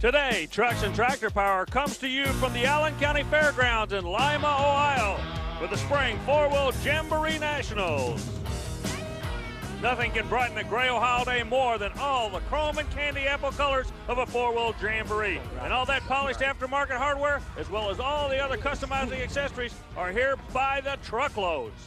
Today, Trucks and Tractor Power comes to you from the Allen County Fairgrounds in Lima, Ohio, with the Spring 4-Wheel Jamboree Nationals. Nothing can brighten the gray Ohio day more than all the chrome and candy apple colors of a 4-wheel Jamboree. And all that polished aftermarket hardware, as well as all the other customizing accessories, are here by the truckloads.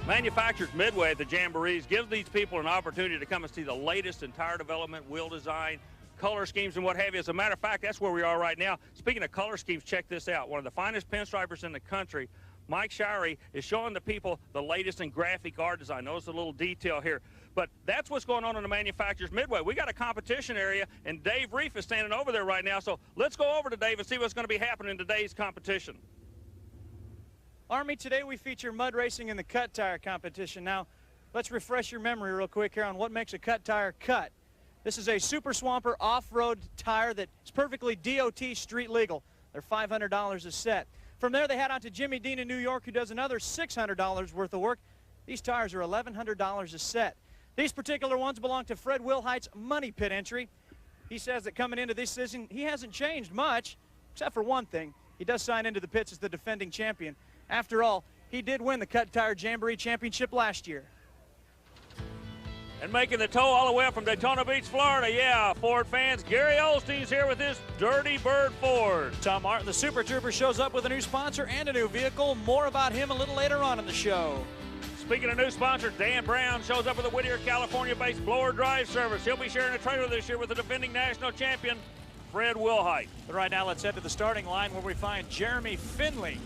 Manufacturers Midway at the Jamborees gives these people an opportunity to come and see the latest in tire development, wheel design, color schemes, and what have you. As a matter of fact, that's where we are right now. Speaking of color schemes, check this out. One of the finest pinstripers in the country, Mike Shirey, is showing the people the latest in graphic art design. Notice a little detail here. But that's what's going on in the Manufacturers Midway. We got a competition area, and Dave Reef is standing over there right now. So let's go over to Dave and see what's going to be happening in today's competition. Army, today we feature mud racing in the cut tire competition. Now, let's refresh your memory real quick here on what makes a cut tire cut. This is a Super Swamper off-road tire that is perfectly DOT street legal. They're $500 a set. From there, they head out to Jimmy Dean in New York, who does another $600 worth of work. These tires are $1,100 a set. These particular ones belong to Fred Wilhite's Money Pit entry. He says that coming into this season, he hasn't changed much, except for one thing. He does sign into the pits as the defending champion. After all, he did win the Cut Tire Jamboree Championship last year. And making the tow all the way up from Daytona Beach, Florida, yeah, Ford fans, Gary Olsteen's here with his Dirty Bird Ford. Tom Martin, the Super Trooper, shows up with a new sponsor and a new vehicle. More about him a little later on in the show. Speaking of new sponsors, Dan Brown shows up with a Whittier, California-based blower drive service. He'll be sharing a trailer this year with the defending national champion, Fred Wilhite. But right now, let's head to the starting line where we find Jeremy Finley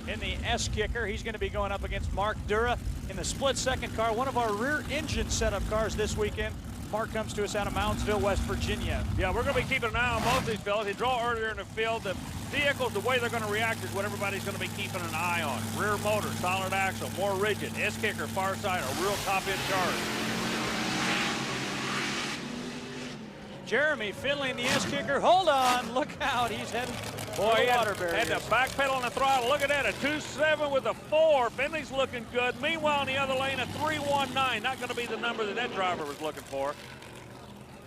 in the S-Kicker. He's going to be going up against Mark Dura in the split-second car, one of our rear engine setup cars this weekend. Mark comes to us out of Moundsville, West Virginia. Yeah, we're going to be keeping an eye on both these fellas. They draw earlier in the field. The vehicles, the way they're going to react is what everybody's going to be keeping an eye on. Rear motor, solid axle, more rigid, S-Kicker, far side, a real top-end charge. Jeremy Finley in the S-Kicker. Hold on, look out, he's heading for the water barriers. Had the back pedal on the throttle. Look at that, a 2.7 with a 4. Finley's looking good. Meanwhile, in the other lane, a 3.19. Not going to be the number that driver was looking for.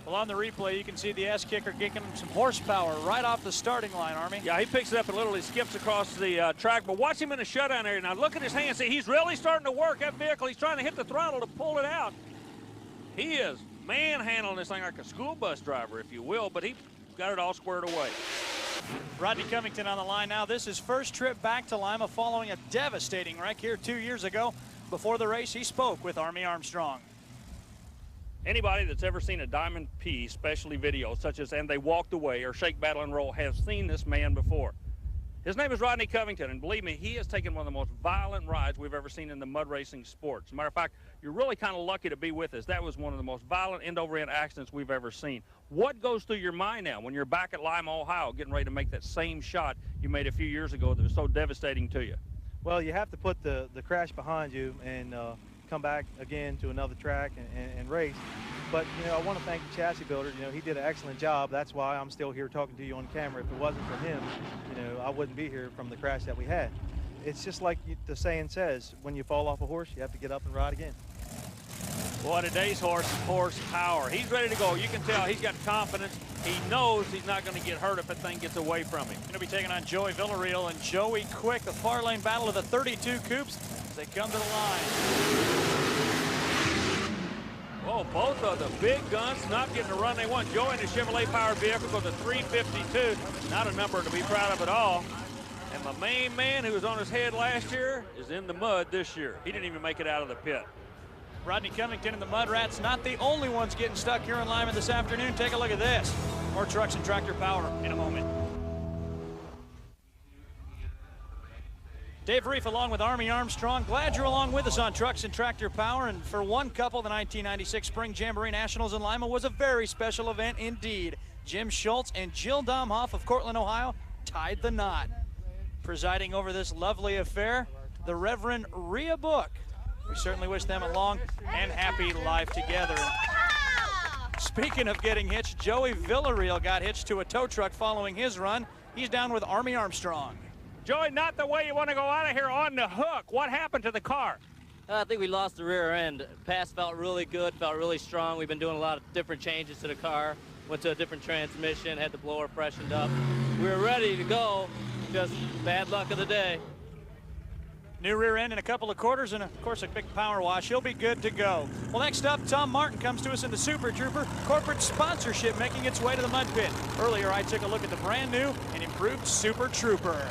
Well, on the replay, you can see the S-Kicker kicking him some horsepower right off the starting line, Army. Yeah, he picks it up a little. He skips across the track. But watch him in the shutdown area. Now, look at his hands. See, he's really starting to work that vehicle. He's trying to hit the throttle to pull it out. He is manhandling this thing like a school bus driver, if you will, but he got it all squared away. Rodney Covington on the line now. This is first trip back to Lima following a devastating wreck here 2 years ago. Before the race, he spoke with Army Armstrong. Anybody that's ever seen a Diamond P specialty video, such as And They Walked Away or Shake, Battle, and Roll, has seen this man before. His name is Rodney Covington, and believe me, he has taken one of the most violent rides we've ever seen in the mud racing sports. As a matter of fact, you're really kind of lucky to be with us. That was one of the most violent end-over-end accidents we've ever seen. What goes through your mind now when you're back at Lima, Ohio, getting ready to make that same shot you made a few years ago that was so devastating to you? Well, you have to put the crash behind you and come back again to another track and race. But, you know, I want to thank the chassis builder. You know, he did an excellent job. That's why I'm still here talking to you on camera. If it wasn't for him, you know, I wouldn't be here from the crash that we had. It's just like the saying says, when you fall off a horse, you have to get up and ride again. Boy, today's horse is horsepower. He's ready to go. You can tell he's got confidence. He knows he's not going to get hurt if that thing gets away from him. Going to be taking on Joey Villarreal and Joey Quick, the far lane battle of the 32 Coupes as they come to the line. Oh, both of the big guns not getting the run they want. Joey in the Chevrolet-powered vehicle goes to 352. Not a number to be proud of at all. And my main man who was on his head last year is in the mud this year. He didn't even make it out of the pit. Rodney Covington and the Mud Rats, not the only ones getting stuck here in Lima this afternoon. Take a look at this. More Trucks and Tractor Power in a moment. Dave Reef along with Army Armstrong. Glad you're along with us on Trucks and Tractor Power. And for one couple, the 1996 Spring Jamboree Nationals in Lima was a very special event indeed. Jim Schultz and Jill Domhoff of Cortland, Ohio tied the knot. Presiding over this lovely affair, the Reverend Rhea Book. We certainly wish them a long and happy life together. Speaking of getting hitched, Joey Villarreal got hitched to a tow truck following his run. He's down with Army Armstrong. Joey, not the way you want to go out of here on the hook. What happened to the car? I think we lost the rear end. Pass felt really good, felt really strong. We've been doing a lot of different changes to the car. Went to a different transmission, had the blower freshened up. We were ready to go, just bad luck of the day. New rear end in a couple of quarters and, of course, a big power wash. He'll be good to go. Well, next up, Tom Martin comes to us in the Super Trooper. Corporate sponsorship making its way to the mud pit. Earlier, I took a look at the brand new and improved Super Trooper.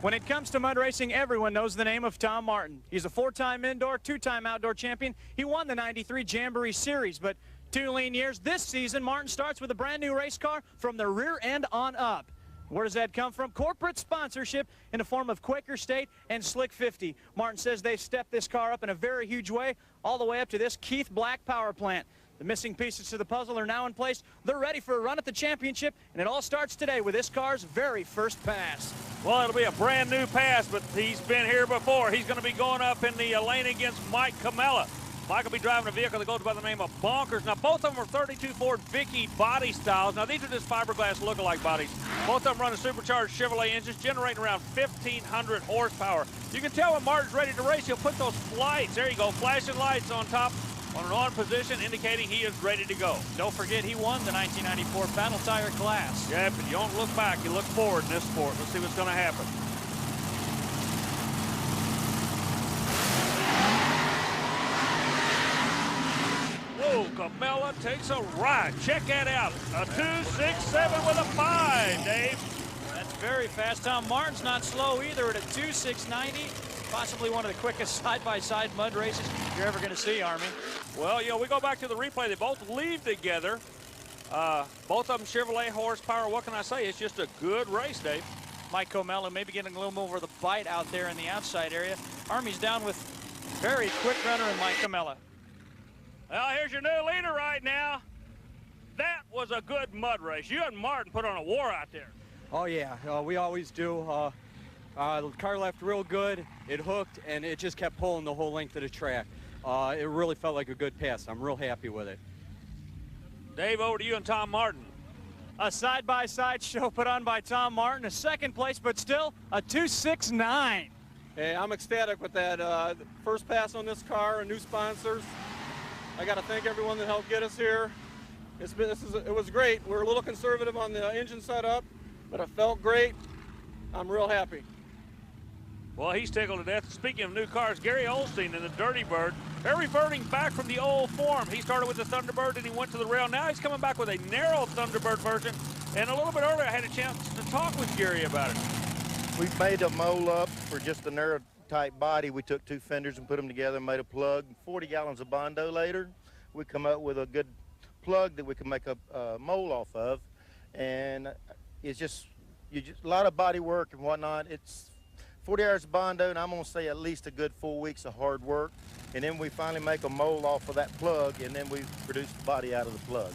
When it comes to mud racing, everyone knows the name of Tom Martin. He's a 4-time indoor, 2-time outdoor champion. He won the '93 Jamboree Series, but 2 lean years. This season, Martin starts with a brand new race car from the rear end on up. Where does that come from? Corporate sponsorship in the form of Quaker State and Slick 50. Martin says they've stepped this car up in a very huge way, all the way up to this Keith Black power plant. The missing pieces to the puzzle are now in place. They're ready for a run at the championship, and it all starts today with this car's very first pass. Well, it'll be a brand new pass, but he's been here before. He's going to be going up in the lane against Mike Camella. Mike will be driving a vehicle that goes by the name of Bonkers. Now, both of them are 32 Ford Vicky body styles. Now, these are just fiberglass look-alike bodies. Both of them run a supercharged Chevrolet engines, generating around 1,500 horsepower. You can tell when Martin's ready to race, he'll put those lights, there you go, flashing lights on top on an on position, indicating he is ready to go. Don't forget, he won the 1994 Battle Tire class. Yeah, but you don't look back, you look forward in this sport. Let's see what's going to happen. Whoa, Camella takes a ride. Check that out. A 2.67 with a 5, Dave. That's very fast. Tom Martin's not slow either at a 2.690. Possibly one of the quickest side-by-side mud races you're ever going to see, Army. Well, you know, we go back to the replay. They both leave together. Both of them Chevrolet horsepower. What can I say? It's just a good race, Dave. Mike Camella maybe getting a little more of the bite out there in the outside area. Army's down with very quick runner and Mike Camella. Well, here's your new leader right now. That was a good mud race. You and Martin put on a war out there. Oh, yeah. We always do. The car left real good. It hooked, and it just kept pulling the whole length of the track. It really felt like a good pass. I'm real happy with it. Dave, over to you and Tom Martin. A side-by-side show put on by Tom Martin. A second place, but still a 2.69. Hey, I'm ecstatic with that. First pass on this car and new sponsors. I got to thank everyone that helped get us here. It was great. We're a little conservative on the engine setup, but it felt great. I'm real happy. Well, he's tickled to death. Speaking of new cars, Gary Osteen in the Dirty Bird. They're reverting back from the old form. He started with the Thunderbird and he went to the rail. Now he's coming back with a narrow Thunderbird version. And a little bit earlier, I had a chance to talk with Gary about it. We made a mold up for just a narrow type body. We took 2 fenders and put them together and made a plug. 40 gallons of Bondo later, we come up with a good plug that we can make a mold off of. And it's just a lot of body work and whatnot. It's 40 hours of Bondo, and I'm going to say at least a good 4 weeks of hard work. And then we finally make a mold off of that plug, and then we produce the body out of the plug.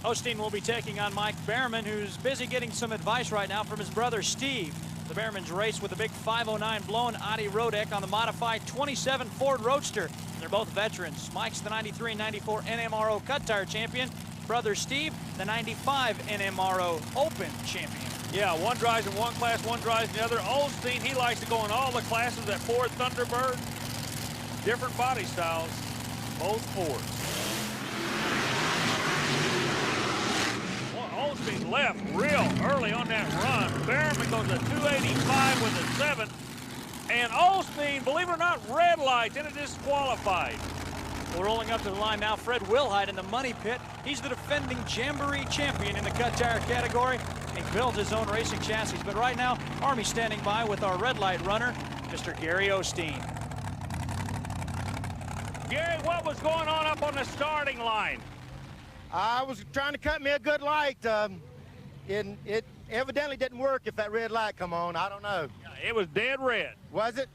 Osteen will be taking on Mike Behrman, who's busy getting some advice right now from his brother Steve. The Behrmans race with a big 509 blown Audi Rodeck on the modified 27 Ford Roadster. They're both veterans. Mike's the 93 and 94 NMRO Cut Tire champion. Brother Steve, the 95 NMRO Open champion. Yeah, one drives in one class, one drives in the other. Osteen, he likes to go in all the classes. That Ford Thunderbird, different body styles, both Fords. Well, Osteen left real early on that run. Behrman goes to 285 with a 7. And Osteen, believe it or not, red lights in a disqualified. Well, rolling up to the line now, Fred Wilhite in the money pit. He's the defending Jamboree champion in the cut tire category. He built his own racing chassis, but right now, Army standing by with our red light runner, Mr. Gary Osteen. Gary, what was going on up on the starting line? I was trying to cut me a good light. It evidently didn't work if that red light come on. I don't know. It was dead red. Was it?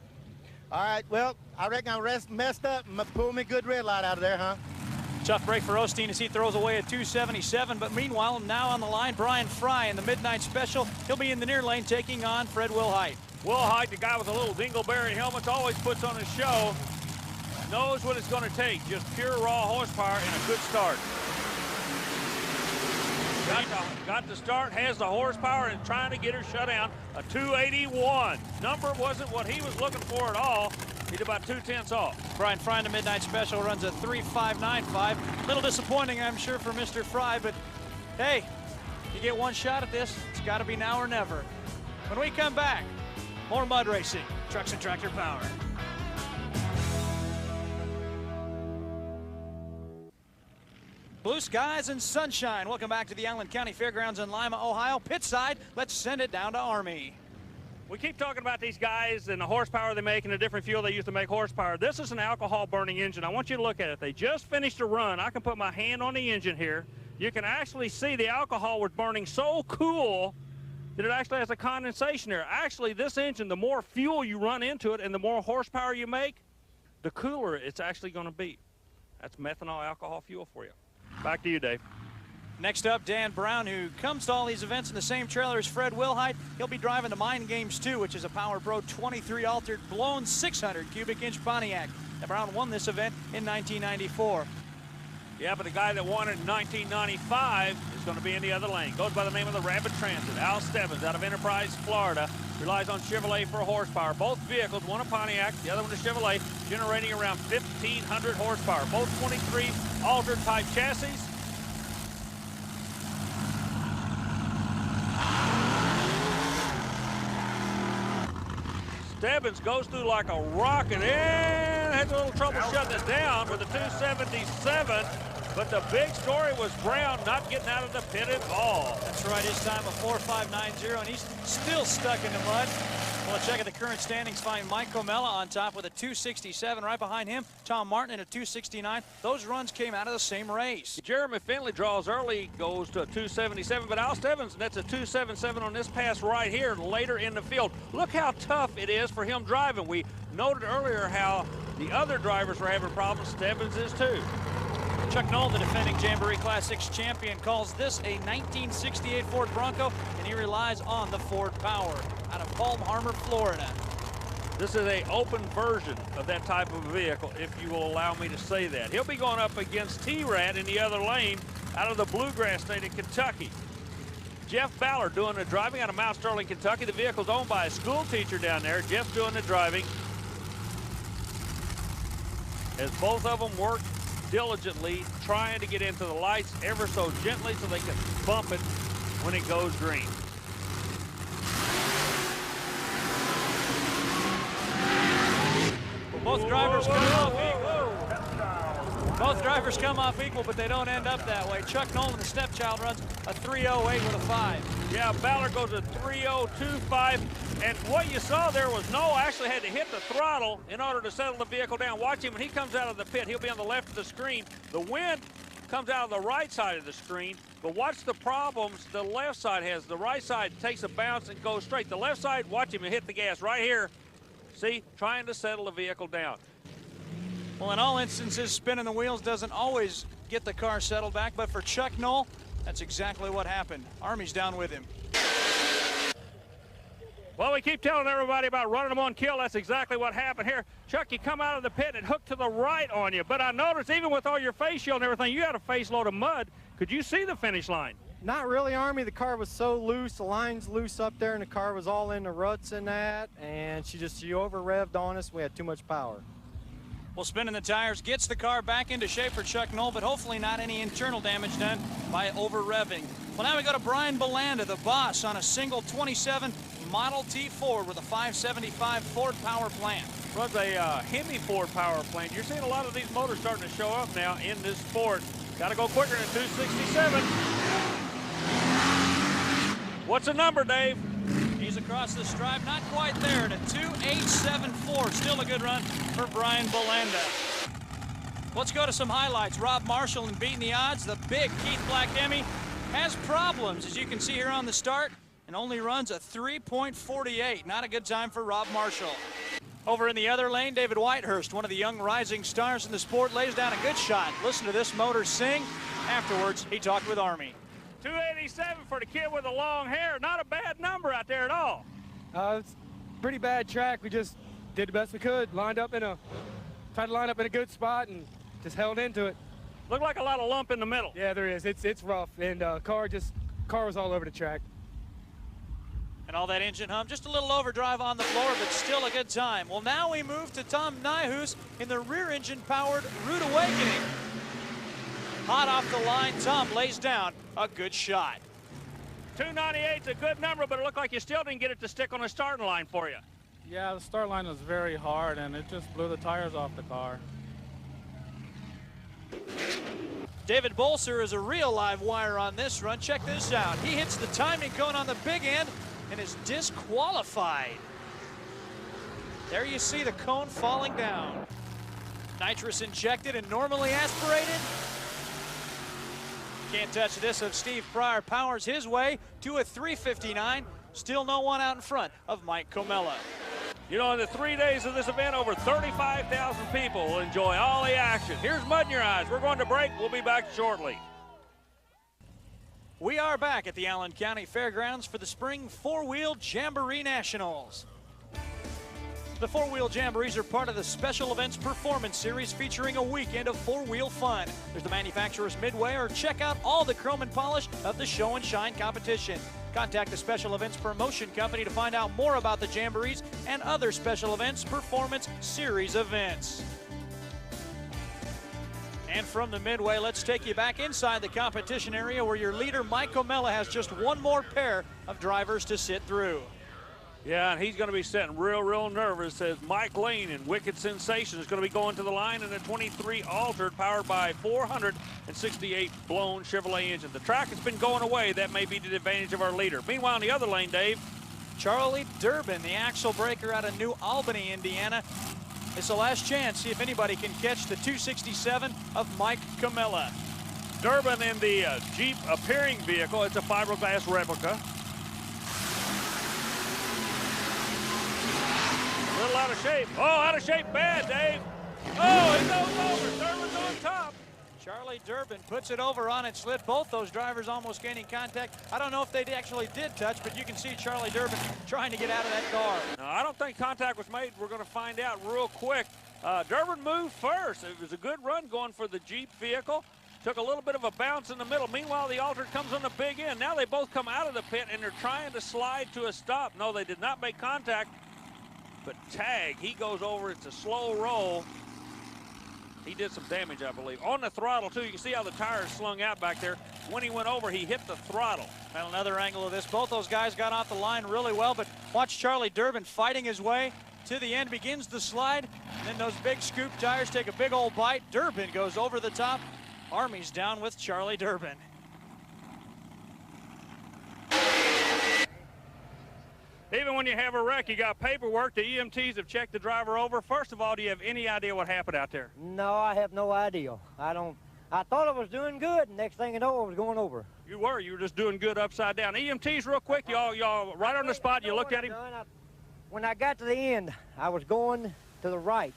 All right, well, I reckon I messed up and pulled me a good red light out of there, huh? Tough break for Osteen as he throws away a 277, but meanwhile, now on the line, Brian Fry in the Midnight Special. He'll be in the near lane taking on Fred Wilhite. Wilhite, the guy with a little dingleberry helmet, always puts on a show. Knows what it's going to take. Just pure raw horsepower and a good start. Got the start, has the horsepower, and trying to get her shut down. A 281. Number wasn't what he was looking for at all. He did about 2/10 off. Brian Fry in the Midnight Special runs a 3.595. Little disappointing, I'm sure, for Mr. Fry, but hey, you get one shot at this. It's got to be now or never. When we come back, more mud racing, trucks and tractor power. Blue skies and sunshine. Welcome back to the Allen County Fairgrounds in Lima, Ohio. Pit side, let's send it down to Army. We keep talking about these guys and the horsepower they make and the different fuel they use to make horsepower. This is an alcohol burning engine. I want you to look at it. They just finished a run. I can put my hand on the engine here. You can actually see the alcohol was burning so cool that it actually has a condensation there. Actually, this engine, the more fuel you run into it and the more horsepower you make, the cooler it's actually going to be. That's methanol alcohol fuel for you. Back to you, Dave. Next up, Dan Brown, who comes to all these events in the same trailer as Fred Wilhite. He'll be driving the Mind Games 2, which is a Power Pro 23 altered blown 600 cubic inch Pontiac. Now, Brown won this event in 1994. Yeah, but the guy that won it in 1995 is going to be in the other lane. Goes by the name of the Rapid Transit. Al Stebbins out of Enterprise, Florida. Relies on Chevrolet for horsepower. Both vehicles, one a Pontiac, the other one a Chevrolet, generating around 1,500 horsepower. Both 23 altered type chassis. Stebbins goes through like a rocket and has a little trouble shutting it down with the 277. But the big story was Brown not getting out of the pit at all. That's right, his time a 4.590, and he's still stuck in the mud. Well, check out the current standings. Find Mike Comella on top with a 267. Right behind him, Tom Martin in a 269. Those runs came out of the same race. Jeremy Finley draws early, goes to a 277, but Al Stebbins, that's a 277 on this pass right here later in the field. Look how tough it is for him driving. We noted earlier how the other drivers were having problems. Stebbins is too. Chuck Knoll, the defending Jamboree Class 6 champion, calls this a 1968 Ford Bronco, and he relies on the Ford power out of Palm Harbor, Florida. This is an open version of that type of vehicle, if you will allow me to say that. He'll be going up against T-Rat in the other lane out of the Bluegrass State of Kentucky. Jeff Ballard doing the driving out of Mount Sterling, Kentucky. The vehicle's owned by a school teacher down there. Jeff's doing the driving. As both of them work diligently, trying to get into the lights ever so gently so they can bump it when it goes green. Both drivers come off equal. Both drivers come off equal, but they don't end up that way. Chuck Nolan, the stepchild, runs a 308 with a 5. Yeah, Ballard goes a 3025. And what you saw there was Noel actually had to hit the throttle in order to settle the vehicle down. Watch him when he comes out of the pit. He'll be on the left of the screen. The wind comes out of the right side of the screen. But watch the problems the left side has. The right side takes a bounce and goes straight. The left side, watch him hit the gas right here. See, trying to settle the vehicle down. Well, in all instances, spinning the wheels doesn't always get the car settled back. But for Chuck Knoll, that's exactly what happened. Army's down with him. Well, we keep telling everybody about running them on kill. That's exactly what happened here. Chuck, you come out of the pit and it hooked to the right on you. But I noticed even with all your face shield and everything, you had a face load of mud. Could you see the finish line? Not really, Army. The car was so loose, the line's loose up there, and the car was all in the ruts and that. And she over-revved on us. We had too much power. Well, spinning the tires gets the car back into shape for Chuck Knoll, but hopefully not any internal damage done by over-revving. Well, now we go to Brian Bulanda, the boss, on a single 27 Model T Ford with a 575 Ford power plant. Runs a Hemi Ford power plant. You're seeing a lot of these motors starting to show up now in this sport. Got to go quicker than 267. What's the number, Dave? He's across the stripe, not quite there, at a 2874. Still a good run for Brian Bulanda. Let's go to some highlights. Rob Marshall in Beating the Odds. The big Keith Black Hemi has problems, as you can see here on the start, and only runs a 3.48. Not a good time for Rob Marshall. Over in the other lane, David Whitehurst, one of the young rising stars in the sport, lays down a good shot. Listen to this motor sing. Afterwards, he talked with Army. 287 for the kid with the long hair. Not a bad number out there at all. It's a pretty bad track. We just did the best we could. Tried to line up in a good spot and just held into it. Looked like a lot of lump in the middle. Yeah, there is. It's rough, and car was all over the track. And all that engine hum, just a little overdrive on the floor, but still a good time. Well, now we move to Tom Nyhus in the rear engine powered Rude Awakening. Hot off the line, Tom lays down a good shot. 298's a good number, but it looked like you still didn't get it to stick on the starting line for you. Yeah, the start line was very hard, and it just blew the tires off the car. David Bolser is a real live wire on this run. Check this out. He hits the timing cone on the big end and is disqualified. There you see the cone falling down. Nitrous injected and normally aspirated. Can't touch this of Steve Pryor powers his way to a 359. Still no one out in front of Mike Comella. You know, in the 3 days of this event, over 35,000 people will enjoy all the action. Here's mud in your eyes. We're going to break. We'll be back shortly. We are back at the Allen County Fairgrounds for the Spring Four-Wheel Jamboree Nationals. The four-wheel jamborees are part of the Special Events Performance Series featuring a weekend of four-wheel fun. There's the manufacturer's midway, or check out all the chrome and polish of the Show and Shine competition. Contact the Special Events Promotion Company to find out more about the jamborees and other Special Events Performance Series events. And from the midway, let's take you back inside the competition area where your leader, Mike Comella, has just one more pair of drivers to sit through. Yeah, and he's going to be sitting real nervous as Mike Lane and Wicked Sensation is going to be going to the line in a 23 altered powered by 468 blown Chevrolet engine. The track has been going away. That may be to the advantage of our leader. Meanwhile, on the other lane, Dave. Charlie Durbin, the axle breaker out of New Albany, Indiana. It's the last chance. See if anybody can catch the 267 of Mike Comella. Durbin in the Jeep appearing vehicle. It's a fiberglass replica. A little out of shape. Oh, out of shape bad, Dave. Oh, it goes over. Durbin's on top. Charlie Durbin puts it over on its slit. Both those drivers almost gaining contact. I don't know if they actually did touch, but you can see Charlie Durbin trying to get out of that car. No, I don't think contact was made. We're going to find out real quick. Durbin moved first. It was a good run going for the Jeep vehicle. Took a little bit of a bounce in the middle. Meanwhile, the altered comes on the big end. Now they both come out of the pit, and they're trying to slide to a stop. No, they did not make contact. But Tag, he goes over. It's a slow roll. He did some damage, I believe. On the throttle, too. You can see how the tires slung out back there. When he went over, he hit the throttle. Now another angle of this. Both those guys got off the line really well, but watch Charlie Durbin fighting his way to the end, begins the slide, and then those big scoop tires take a big old bite. Durbin goes over the top. Army's down with Charlie Durbin. Even when you have a wreck, you got paperwork. The EMTs have checked the driver over. First of all, do you have any idea what happened out there? No, I have no idea. I thought I was doing good. Next thing you know, I was going over. You were just doing good upside down. EMTs, real quick, y'all right on the spot, you looked at him? When I got to the end, I was going to the right,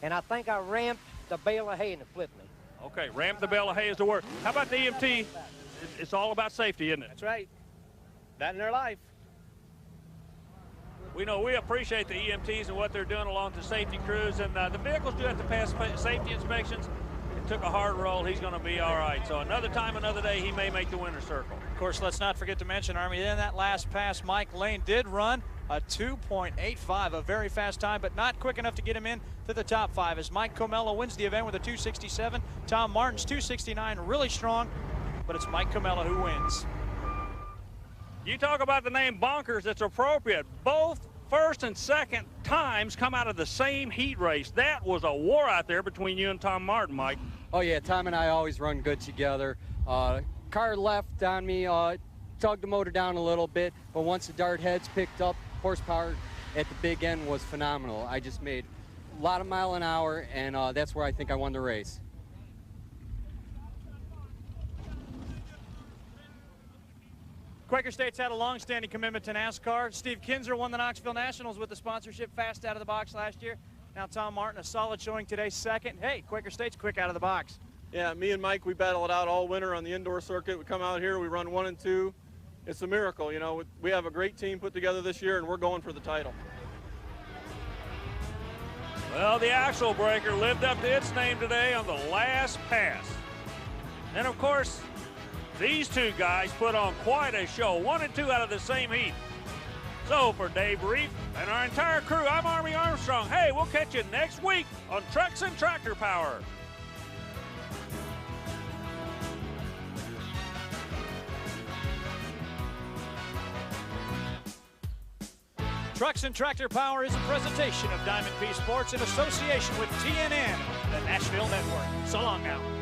and I think I ramped the bale of hay and it flipped me. Okay, ramp the bale of hay is the word. How about the EMT? It's all about safety, isn't it? That's right. That in their life. We know we appreciate the EMTs and what they're doing along the safety crews, and the vehicles do have to pass safety inspections. It took a hard roll. He's going to be all right. So another time, another day, he may make the winner's circle. Of course, let's not forget to mention, Army, in that last pass, Mike Lane did run a 2.85, a very fast time, but not quick enough to get him in to the top 5 as Mike Comella wins the event with a 267. Tom Martin's 269, really strong, but it's Mike Comella who wins. You talk about the name Bonkers, it's appropriate. Both first and second times come out of the same heat race. That was a war out there between you and Tom Martin, Mike. Oh yeah, Tom and I always run good together. Car left on me, tugged the motor down a little bit, but once the dart heads picked up, horsepower at the big end was phenomenal. I just made a lot of mile an hour, and that's where I think I won the race. Quaker State's had a long-standing commitment to NASCAR. Steve Kinzer won the Knoxville Nationals with the sponsorship fast out of the box last year. Now Tom Martin, a solid showing today, second. Hey, Quaker State's quick out of the box. Yeah, me and Mike, we battle it out all winter on the indoor circuit. We come out here, we run 1 and 2. It's a miracle, you know. We have a great team put together this year, and we're going for the title. Well, the axle breaker lived up to its name today on the last pass. And of course, these two guys put on quite a show, 1 and 2 out of the same heat. So for Dave Reef and our entire crew, I'm Army Armstrong. Hey, we'll catch you next week on Trucks and Tractor Power. Trucks and Tractor Power is a presentation of Diamond P Sports in association with TNN, the Nashville Network. So long now.